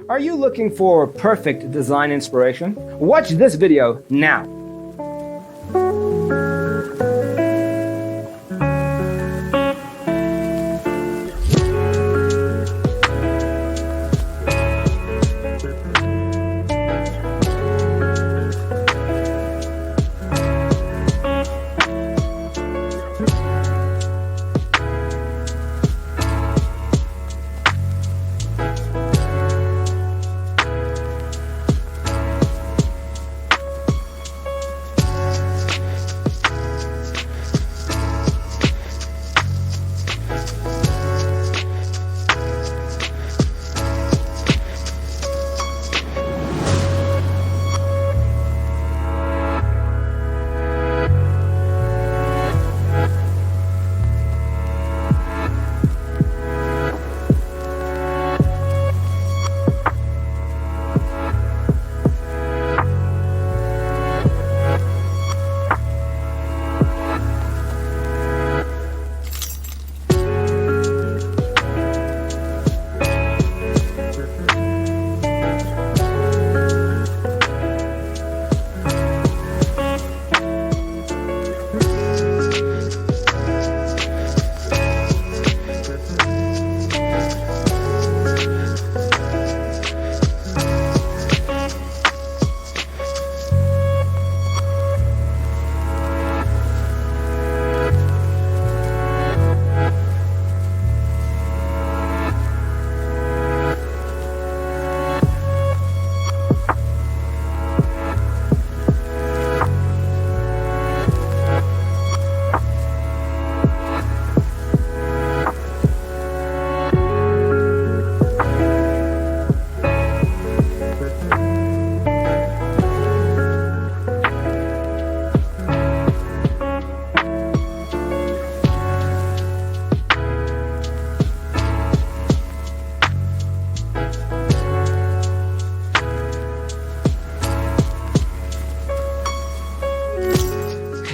Are you looking for perfect design inspiration? Watch this video now.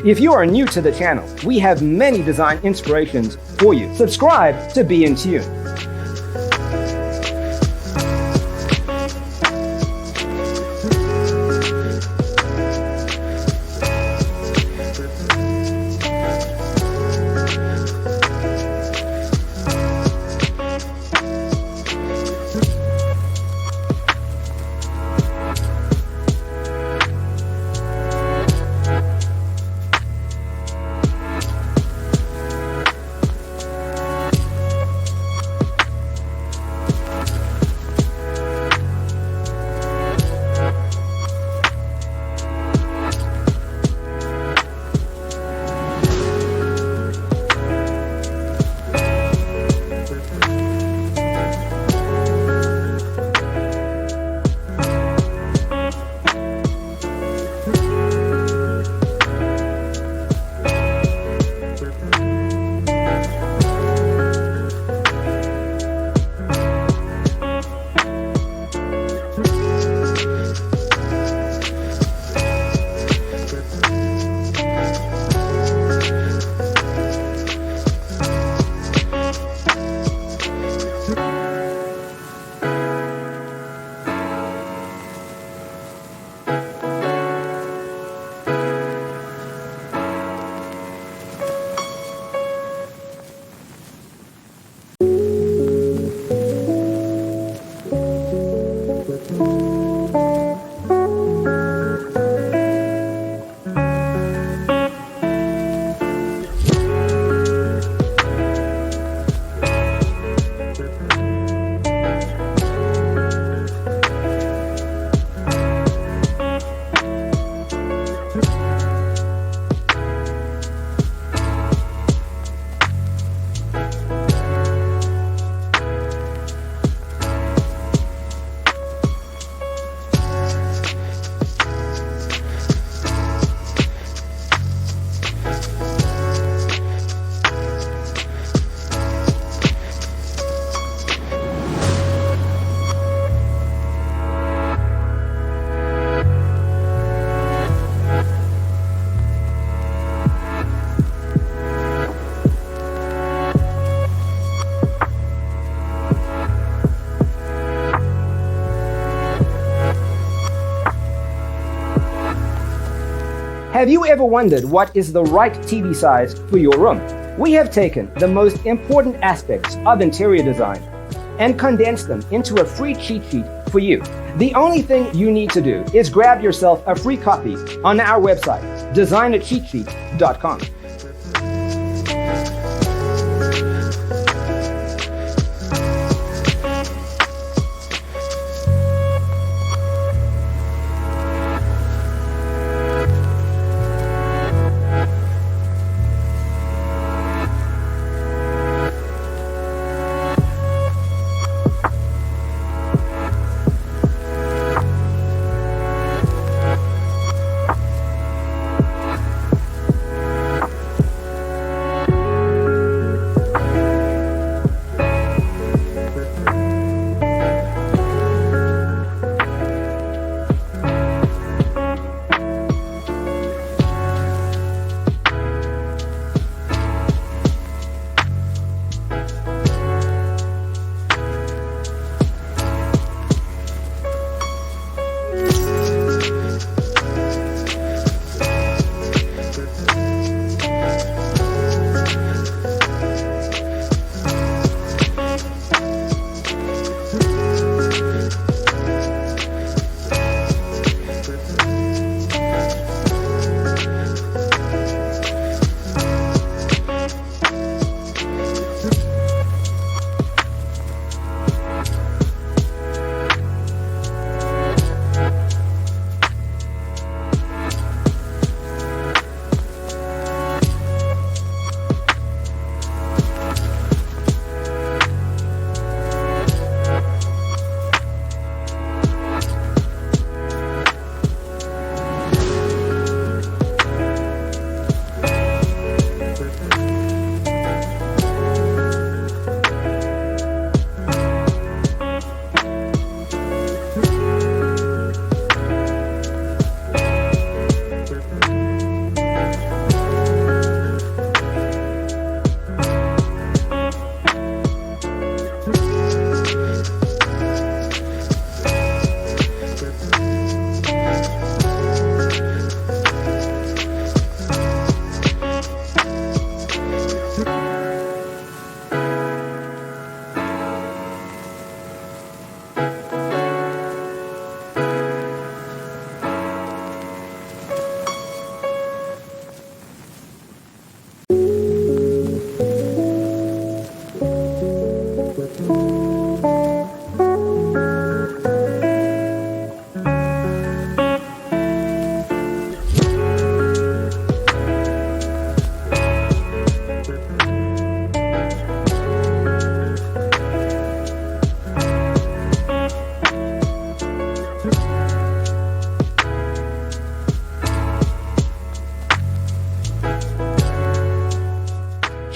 If you are new to the channel, we have many design inspirations for you. Subscribe to be in tune. Have you ever wondered what is the right TV size for your room? We have taken the most important aspects of interior design and condensed them into a free cheat sheet for you. The only thing you need to do is grab yourself a free copy on our website, designercheatsheet.com.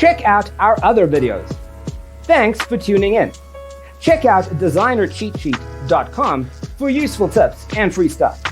Check out our other videos. Thanks for tuning in. Check out designercheatsheet.com for useful tips and free stuff.